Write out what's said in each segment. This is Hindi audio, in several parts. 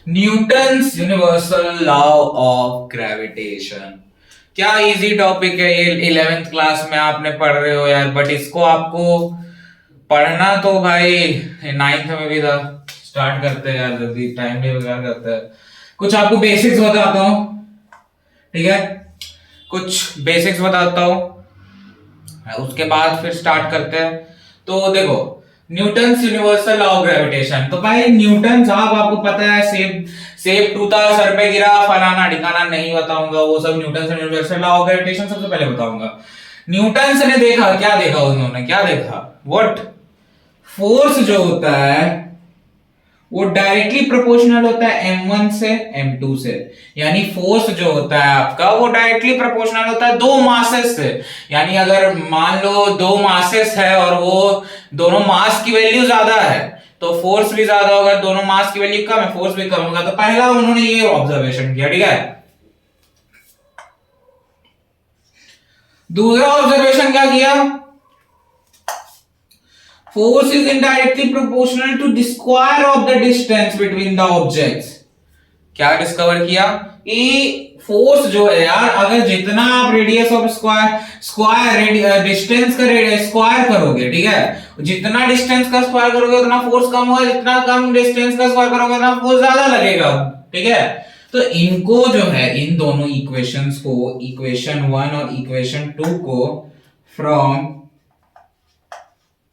Newton's universal law of gravitation. क्या इजी टॉपिक है ये, 11th क्लास में आपने पढ़ रहे हो यार, बट इसको आपको पढ़ना तो भाई 9th में भी था। स्टार्ट करते हैं यार, जल्दी टाइम भी बर्बाद करते हैं। कुछ आपको बेसिक्स बताता हूँ, ठीक है? कुछ बेसिक्स बताता हूँ, उसके बाद फिर स्टार्ट करते हैं। तो देखो, Newton's universal law of gravitation. तो भाई न्यूटन साहब आपको पता है, सेब सेब टूटा सर पे गिरा फलाना ठिकाना नहीं बताऊंगा, वो सब Newton's universal law of gravitation सबसे पहले बताऊंगा। न्यूटन ने देखा, क्या देखा उन्होंने, क्या देखा, व्हाट फोर्स जो होता है वो डायरेक्टली प्रोपोर्शनल होता है m1 से m2 से। यानी फोर्स जो होता है आपका वो डायरेक्टली प्रोपोर्शनल होता है दो मासेस से। यानी अगर मान लो दो मासेस है और वो दोनों मास की वैल्यू ज्यादा है तो फोर्स भी ज्यादा होगा, दोनों मास की वैल्यू कम है फोर्स भी कम होगा। तो पहला उन्होंने ये ऑब्जर्वेशन किया, ठीक है। दूसरा ऑब्जर्वेशन क्या किया, force is indirectly proportional to the square of the distance between the objects। क्या डिस्कवर किया कि फोर्स जो है यार, अगर जितना आप रेडियस ऑफ स्क्वायर डिस्टेंस का स्क्वायर करोगे, ठीक है, जितना डिस्टेंस का स्क्वायर करोगे उतना फोर्स कम होगा, जितना कम डिस्टेंस का स्क्वायर करोगे उतना फोर्स ज्यादा लगेगा, ठीक है। तो इनको जो है, इन दोनों इक्वेशंस को, इक्वेशन 1 और इक्वेशन 2 को फ्रॉम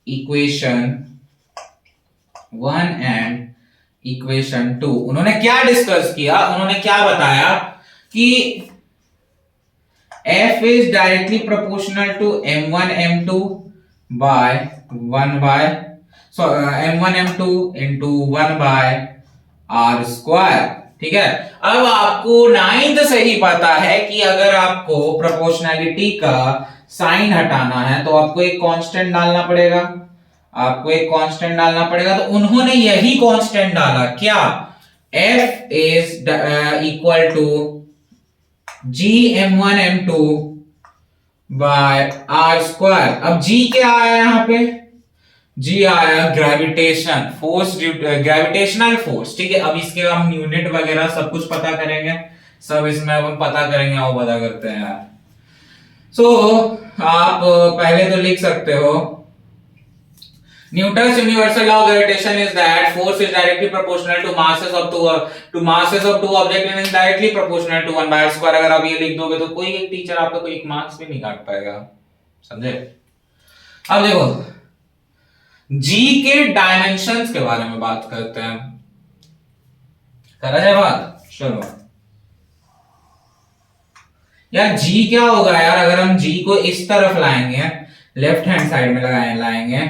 इक्वेशन 1 एंड इक्वेशन 2 उन्होंने क्या डिस्कस किया, उन्होंने क्या बताया कि F is directly proportional to m1 m2 by 1 by m1 m2 into 1 by r square, ठीक है। अब आपको 9th से ही पता है कि अगर आपको प्रोपोर्शनैलिटी का साइन हटाना है तो आपको एक कांस्टेंट डालना पड़ेगा, आपको एक कांस्टेंट डालना पड़ेगा। तो उन्होंने यही कांस्टेंट डाला, क्या, F is equal to G m1 m2 by r square. अब G क्या आया यहां पे, G आया ग्रेविटेशन फोर्स, ग्रेविटेशनल फोर्स, ठीक है। अब इसके हम यूनिट वगैरह सब कुछ पता करेंगे, सब इसमें हम पता करेंगे, आओ पता करते हैं यार। सो आप पहले तो लिख सकते हो, Newton's universal law of gravitation is that force is directly proportional to masses of two objects and is directly proportional to 1 by r square। अगर आप ये लिख दोगे तो कोई एक टीचर आपका कोई एक मार्क्स भी नहीं काट पाएगा, समझे। अब देखो, G के डायमेंशंस के बारे में बात करते हैं, करा जाए बात, चलो यार। G क्या होगा यार, अगर हम G को इस तरफ लाएंगे, लेफ्ट हैंड साइड में लाएंगे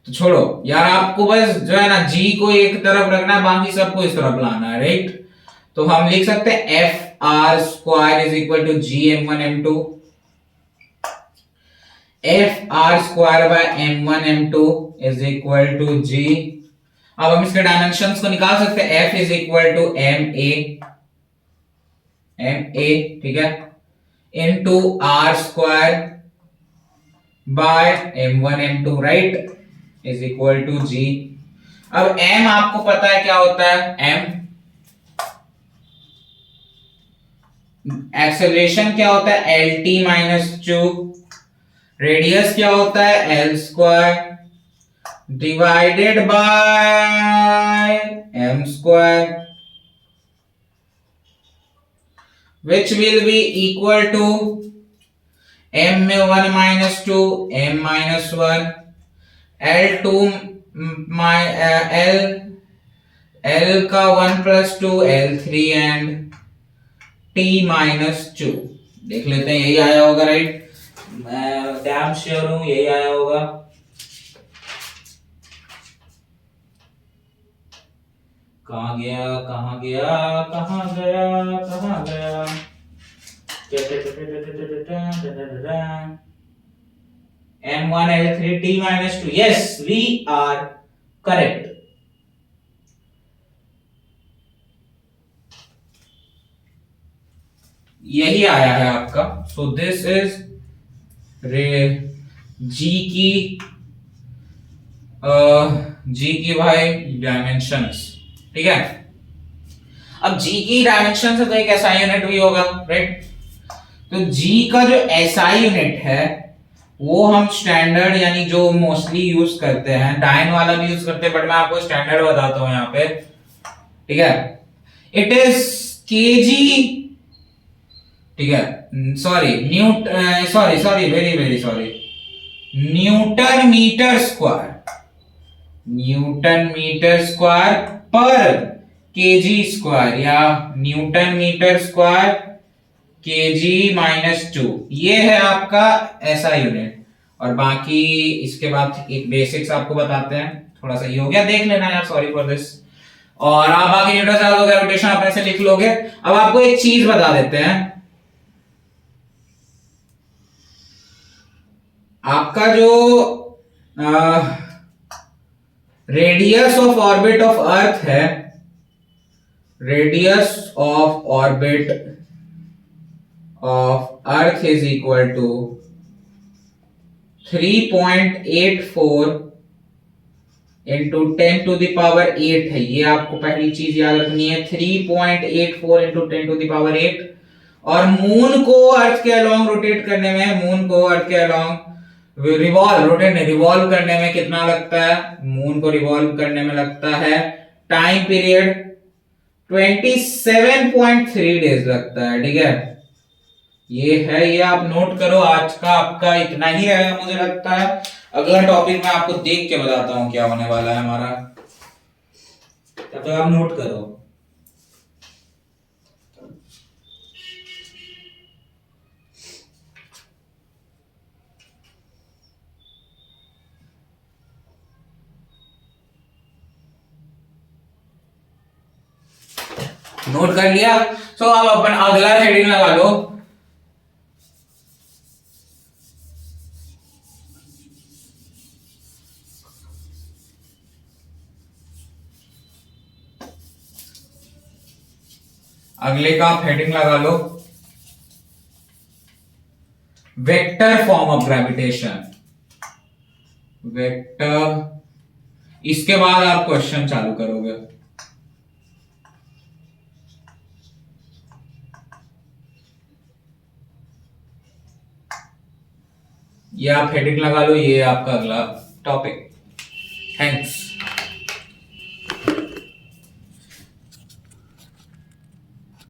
तो छोड़ो यार, आपको बस जो है ना G को एक तरफ रखना है, बाकी सबको इस तरफ लाना है, राइट। तो हम लिख सकते हैं F R square is equal to G m1 m2, F R square by m1 m2 is equal to G। अब हम इसके डायमेंशंस को निकाल सकते हैं, F is equal to ma, ठीक है, into r square by m1 m2, right, is equal to G। अब m आपको पता है क्या होता है, m एक्सेलरेशन क्या होता है, lt माइनस q, रेडियस क्या होता है l square divided by m square, which will be equal to m में 1 minus 2 m minus 1, L2 L का 1 plus 2 L3 and T minus 2। देख लेते हैं, यही आया होगा, राइट, मैं डैम श्योर हूं यही आया होगा। कहां गया कहां गया कहां गया कहां गया, M1 L3 T minus 2, yes we are correct। यही आया है आपका। सो दिस इज G की भाई डायमेंशंस, ठीक है। अब जी की डायमेंशन से तो एक एसआई यूनिट भी होगा, राइट? तो जी का जो एसआई यूनिट है वो हम स्टैंडर्ड यानी जो मोस्टली यूज करते हैं, डायन वाला भी यूज करते हैं, बट मैं आपको स्टैंडर्ड बताता हूं यहाँ पे, ठीक है? इट इज केजी, ठीक है? Sorry sorry sorry very very sorry, newton metre square, newton metre square per KG square, या न्यूटन मीटर स्क्वायर kg-2, ये है आपका ऐसा यूनिट। और बाकी इसके बाद एक बेसिक्स आपको बताते हैं, थोड़ा सा ये हो गया, देख लेना यार, सॉरी फॉर दिस। और आप बाकी न्यूटन लॉ ऑफ ग्रेविटेशन अपने से लिख लोगे। अब आपको एक चीज बता देते हैं, आपका जो radius of orbit of earth है, radius of orbit of earth is equal to 3.84 into 10 to the power 8 है। ये आपको पहली चीज याद रखनी है, 3.84 इंटू 10 टू दावर 8। और मून को अर्थ के अलोंग रोटेट करने में, मून को अर्थ के अलोंग रिवॉल्व करने में कितना लगता है? मून को रिवॉल्व करने में लगता है टाइम पीरियड 27.3 डेज लगता है, ठीक है? ये है, ये आप नोट करो। आज का आपका इतना ही रहेगा मुझे लगता है। अगला टॉपिक मैं आपको देख के बताता हूं क्या होने वाला है हमारा, तब तक आप नोट करो। नोट कर लिया? तो अब अपन अगला हेडिंग लगा लो, अगले का आप हेडिंग लगा लो vector form of gravitation, vector. इसके बाद आप क्वेश्चन चालू करोगे। ये आप हेडिंग लगा लो, ये आपका अगला टॉपिक। थैंक्स।